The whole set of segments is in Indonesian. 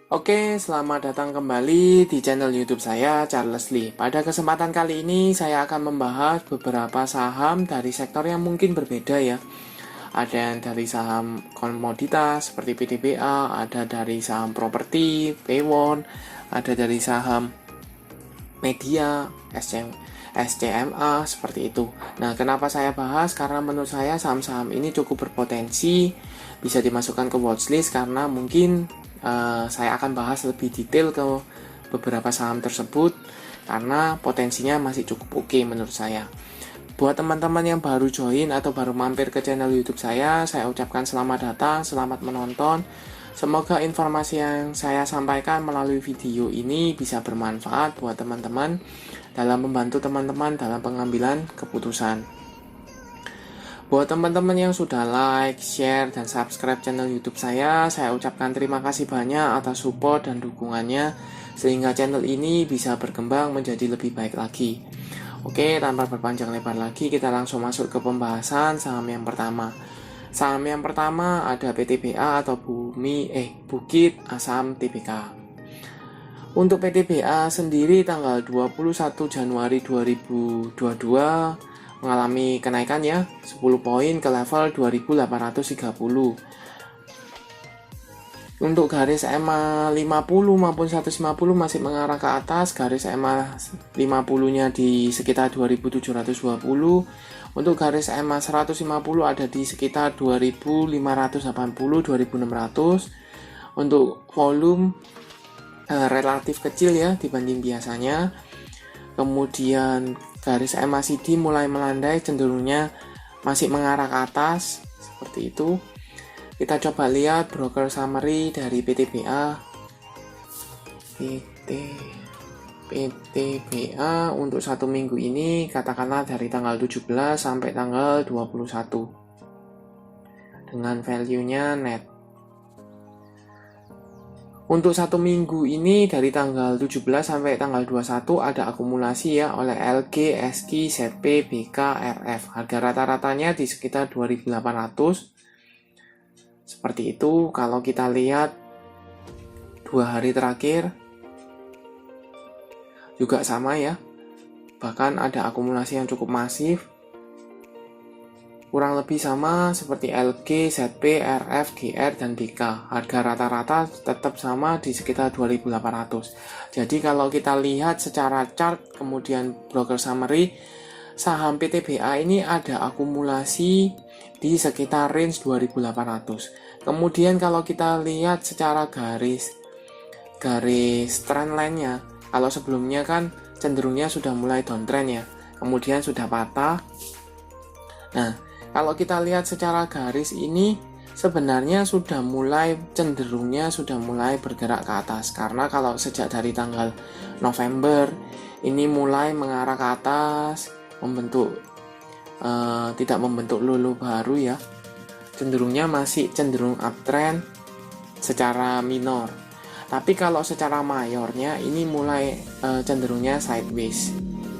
Oke, selamat datang kembali di channel YouTube saya, Charles Lee. Pada kesempatan kali ini, saya akan membahas beberapa saham dari sektor yang mungkin berbeda ya. Ada yang dari saham komoditas seperti PDBA, ada dari saham properti, Pewon, ada dari saham media, SCMA, seperti itu. Nah, kenapa saya bahas? Karena menurut saya saham-saham ini cukup berpotensi, bisa dimasukkan ke watchlist karena mungkin saya akan bahas lebih detail ke beberapa saham tersebut karena potensinya masih cukup oke menurut saya. Buat teman-teman yang baru join atau baru mampir ke channel YouTube saya ucapkan selamat datang, selamat menonton. Semoga informasi yang saya sampaikan melalui video ini bisa bermanfaat buat teman-teman dalam membantu teman-teman dalam pengambilan keputusan. Buat teman-teman yang sudah like, share, dan subscribe channel YouTube saya ucapkan terima kasih banyak atas support dan dukungannya sehingga channel ini bisa berkembang menjadi lebih baik lagi. Oke, tanpa berpanjang lebar lagi, kita langsung masuk ke pembahasan saham yang pertama. Saham yang pertama ada PTBA atau Bukit Asam Tbk. Untuk PTBA sendiri tanggal 21 Januari 2022 mengalami kenaikan ya 10 poin ke level 2830. Untuk garis EMA 50 maupun 150 masih mengarah ke atas, garis EMA 50-nya di sekitar 2720. Untuk garis EMA 150 ada di sekitar 2580 2600. Untuk volume relatif kecil ya dibanding biasanya. Kemudian garis MACD mulai melandai, cenderungnya masih mengarah ke atas seperti itu. Kita coba lihat broker summary dari PTBA. PTBA untuk satu minggu ini katakanlah dari tanggal 17 sampai tanggal 21 dengan value-nya net. Untuk satu minggu ini dari tanggal 17 sampai tanggal 21 ada akumulasi ya oleh LG, SKI, ZP, BK, RF. Harga rata-ratanya di sekitar 2800. Seperti itu. Kalau kita lihat 2 hari terakhir juga sama ya. Bahkan ada akumulasi yang cukup masif. Kurang lebih sama seperti LG, ZP, RF, GR, dan BK. Harga rata-rata tetap sama di sekitar 2800. Jadi kalau kita lihat secara chart kemudian broker summary, saham PTBA ini ada akumulasi di sekitar range 2800. Kemudian kalau kita lihat secara garis trendline-nya, kalau sebelumnya kan cenderungnya sudah mulai downtrend ya, kemudian sudah patah. Nah, kalau kita lihat secara garis ini sebenarnya cenderungnya sudah mulai bergerak ke atas, karena kalau sejak dari tanggal November ini mulai mengarah ke atas, tidak membentuk lulu baru ya, cenderungnya masih cenderung uptrend secara minor. Tapi kalau secara mayornya ini mulai cenderungnya sideways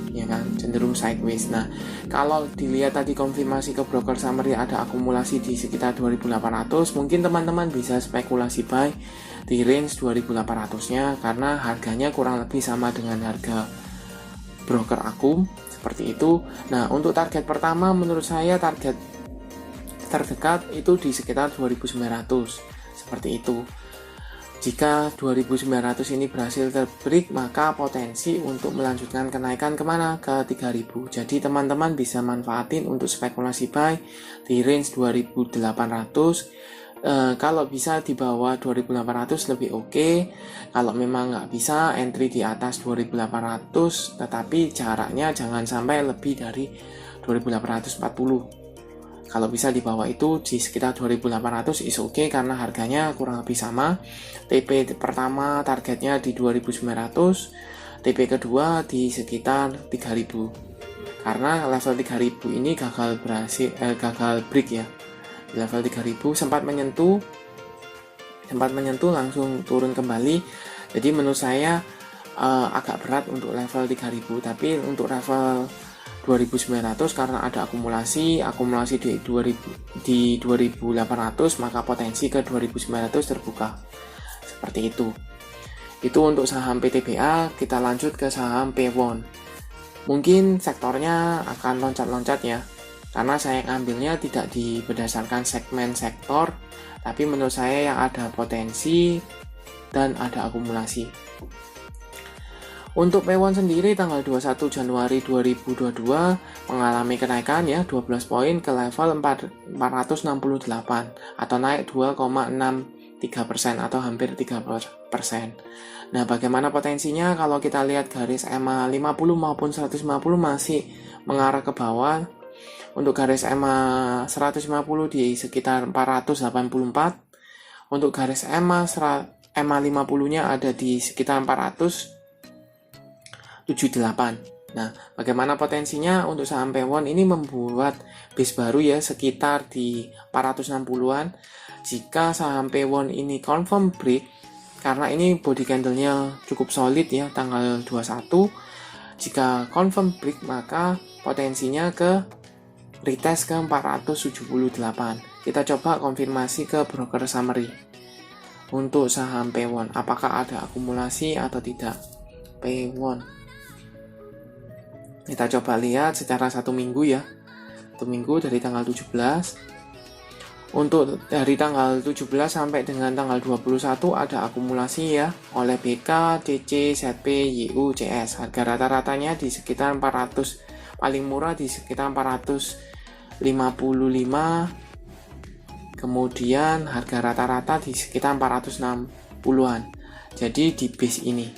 ya kan, cenderung sideways. Nah, kalau dilihat tadi konfirmasi ke broker summary ada akumulasi di sekitar 2800, mungkin teman-teman bisa spekulasi buy di range 2800-nya karena harganya kurang lebih sama dengan harga broker akum seperti itu. Nah, untuk target pertama menurut saya target terdekat itu di sekitar 2900 seperti itu. Jika 2900 ini berhasil terbreak, maka potensi untuk melanjutkan kenaikan kemana? Ke 3000. Jadi teman-teman bisa manfaatin untuk spekulasi buy di range 2800. Kalau bisa di bawah 2800 lebih oke. Kalau memang nggak bisa, entry di atas 2800, tetapi jaraknya jangan sampai lebih dari 2840. Kalau bisa di bawah itu di sekitar 2800 is oke karena harganya kurang lebih sama. TP pertama targetnya di 2900, TP kedua di sekitar 3000. Karena level 3000 ini gagal break ya. Di level 3000 sempat menyentuh langsung turun kembali. Jadi menurut saya agak berat untuk level 3000, tapi untuk level 2900 karena ada akumulasi di 2800, maka potensi ke 2900 terbuka seperti itu. Itu untuk saham PTBA. Kita lanjut ke saham Pewon. Mungkin sektornya akan loncat-loncat ya, karena saya ngambilnya tidak berdasarkan segmen sektor, tapi menurut saya yang ada potensi dan ada akumulasi. Untuk Pewon sendiri tanggal 21 Januari 2022 mengalami kenaikan ya 12 poin ke level 468 atau naik 2,63% atau hampir 3%. Nah, bagaimana potensinya? Kalau kita lihat garis EMA 50 maupun 150 masih mengarah ke bawah. Untuk garis EMA 150 di sekitar 484. Untuk garis EMA 50-nya ada di sekitar 478. Nah, bagaimana potensinya untuk saham Pewon ini membuat base baru ya sekitar di 460-an. Jika saham Pewon ini confirm break, karena ini body candle-nya cukup solid ya tanggal 21. Jika confirm break maka potensinya ke retest ke 478. Kita coba konfirmasi ke broker summary. Untuk saham Pewon, apakah ada akumulasi atau tidak? Pewon. Kita coba lihat secara 1 minggu ya. 1 minggu dari tanggal 17. Untuk dari tanggal 17 sampai dengan tanggal 21 ada akumulasi ya oleh BK, CC, ZP, YU, CS. Harga rata-ratanya di sekitar 400, paling murah di sekitar 455. Kemudian harga rata-rata di sekitar 460-an. Jadi di base ini,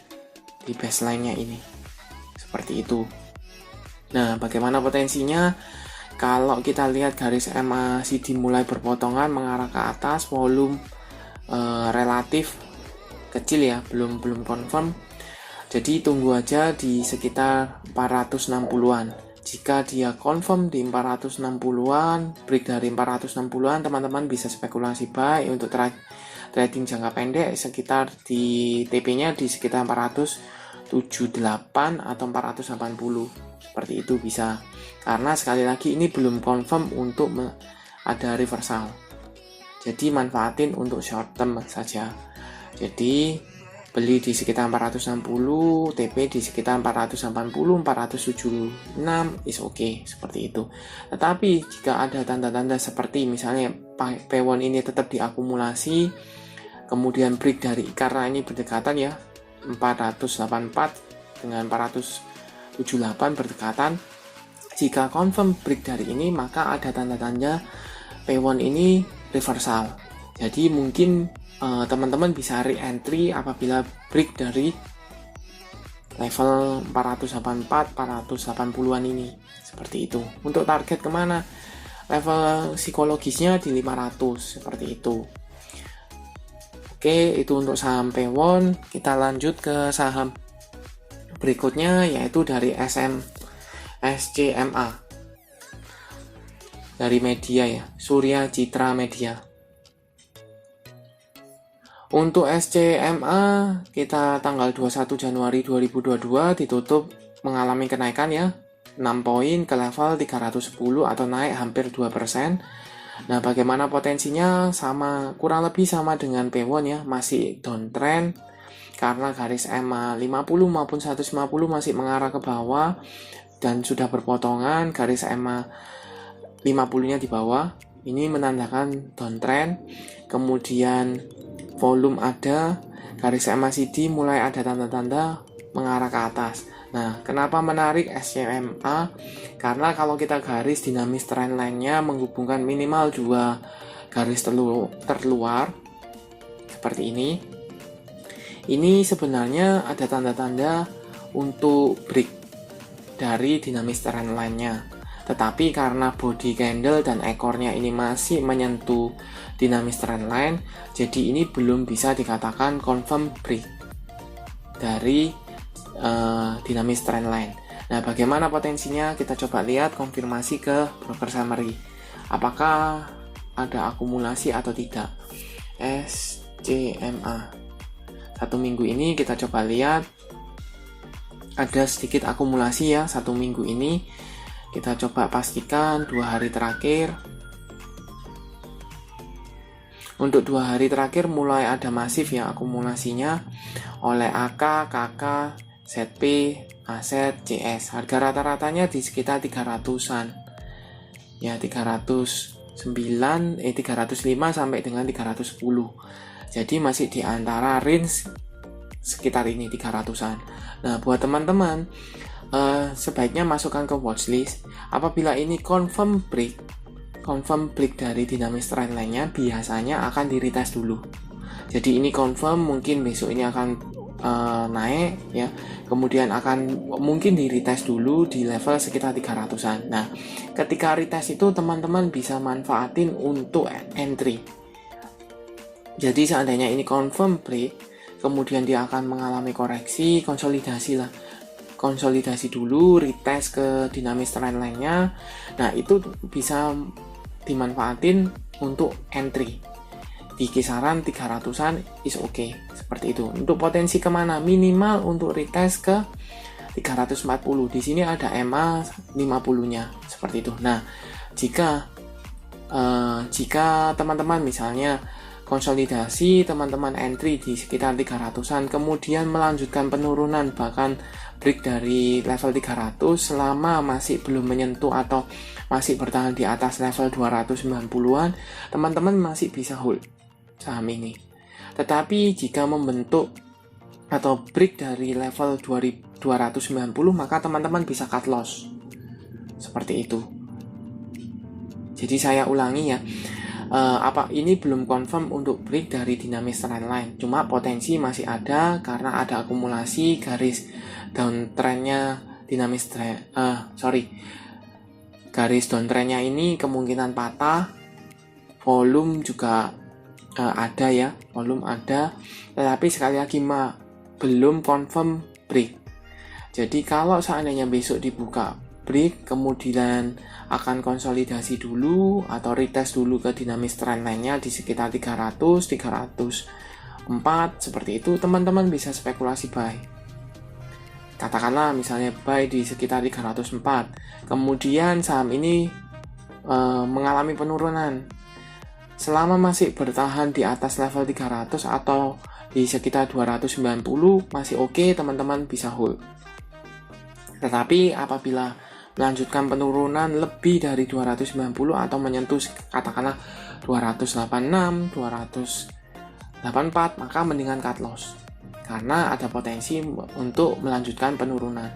di baseline-nya ini. Seperti itu. Nah, bagaimana potensinya? Kalau kita lihat garis MACD mulai berpotongan mengarah ke atas, volume relatif kecil ya, belum confirm. Jadi tunggu aja di sekitar 460-an. Jika dia confirm di 460-an, break dari 460-an, teman-teman bisa spekulasi buy untuk trading jangka pendek sekitar di TP-nya di sekitar 478 atau 480. Seperti itu bisa, karena sekali lagi ini belum confirm untuk ada reversal, jadi manfaatin untuk short term saja. Jadi beli di sekitar 460, TP di sekitar 480, 476 is okay, seperti itu. Tetapi jika ada tanda-tanda seperti misalnya Pewon ini tetap diakumulasi, kemudian break dari, karena ini berdekatan ya 484 dengan 478 berdekatan. Jika confirm break dari ini, maka ada tanda-tanda Pewon ini reversal. Jadi mungkin teman-teman bisa re-entry apabila break dari level 484, 480-an ini. Seperti itu. Untuk target kemana? Level psikologisnya di 500, seperti itu. Oke, itu untuk saham Pewon. Kita lanjut ke saham berikutnya, yaitu dari SCMA, dari media ya, Surya Citra Media. Untuk SCMA kita tanggal 21 Januari 2022 ditutup mengalami kenaikan ya 6 poin ke level 310 atau naik hampir 2%. Nah, bagaimana potensinya? Kurang lebih sama dengan Pewon ya, masih downtrend karena garis EMA 50 maupun 150 masih mengarah ke bawah dan sudah berpotongan. Garis EMA 50-nya di bawah, ini menandakan downtrend. Kemudian volume ada, garis MACD mulai ada tanda-tanda mengarah ke atas. Nah, kenapa menarik SCMA? Karena kalau kita garis dinamis trendline-nya menghubungkan minimal 2 garis terluar seperti ini. Ini sebenarnya ada tanda-tanda untuk break dari dinamis trendline-nya. Tetapi karena body candle dan ekornya ini masih menyentuh dinamis trendline, jadi ini belum bisa dikatakan confirm break dari dinamis trendline. Nah, bagaimana potensinya? Kita coba lihat konfirmasi ke broker summary. Apakah ada akumulasi atau tidak? SCMA 1 minggu ini kita coba lihat ada sedikit akumulasi ya 1 minggu ini. Kita coba pastikan 2 hari terakhir Untuk 2 hari terakhir mulai ada masif ya akumulasinya oleh AK, KK, ZP, AZ, CS. Harga rata-ratanya di sekitar 300-an. Ya 305 sampai dengan 310. Jadi masih di antara range sekitar ini 300-an. Nah, buat teman-teman sebaiknya masukkan ke watchlist. Apabila ini confirm break dari dinamis trendline-nya biasanya akan di retest dulu. Jadi ini confirm, mungkin besok ini akan naik ya, kemudian akan mungkin di retest dulu di level sekitar 300-an. Nah, ketika retest itu teman-teman bisa manfaatin untuk entry. Jadi seandainya ini confirm break, kemudian dia akan mengalami koreksi, konsolidasi dulu, retest ke dinamis trendline-nya. Nah, itu bisa dimanfaatin untuk entry di kisaran 300-an is okay, seperti itu. Untuk potensi kemana? Minimal untuk retest ke 340. Di sini ada MA 50-nya, seperti itu. Nah, jika teman-teman misalnya konsolidasi, teman-teman entry di sekitar 300-an, kemudian melanjutkan penurunan bahkan break dari level 300 selama masih belum menyentuh atau masih bertahan di atas level 290-an, teman-teman masih bisa hold saham ini. Tetapi jika membentuk atau break dari level 290, maka teman-teman bisa cut loss. Seperti itu. Jadi saya ulangi ya, ini belum confirm untuk break dari dinamis trendline. Cuma potensi masih ada karena ada akumulasi garis downtrendnya garis downtrendnya ini kemungkinan patah. Volume juga ada ya, volume ada, tetapi sekali lagi belum confirm break. Jadi kalau seandainya besok dibuka break, kemudian akan konsolidasi dulu atau retest dulu ke dinamis trendline-nya di sekitar 300, 304 seperti itu, teman-teman bisa spekulasi buy. Katakanlah misalnya buy di sekitar 304, kemudian saham ini mengalami penurunan. Selama masih bertahan di atas level 300 atau di sekitar 290 masih oke, teman-teman bisa hold. Tetapi apabila melanjutkan penurunan lebih dari 290 atau menyentuh katakanlah 286, 284, maka mendingan cut loss. Karena ada potensi untuk melanjutkan penurunan.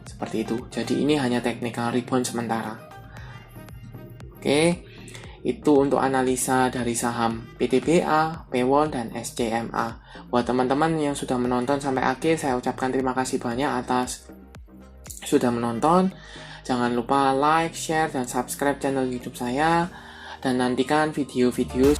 Seperti itu. Jadi ini hanya technical rebound sementara. Oke. Itu untuk analisa dari saham PTBA, Pewon, dan SCMA. Buat teman-teman yang sudah menonton sampai akhir, saya ucapkan terima kasih banyak atas sudah menonton. Jangan lupa like, share, dan subscribe channel YouTube saya. Dan nantikan video-video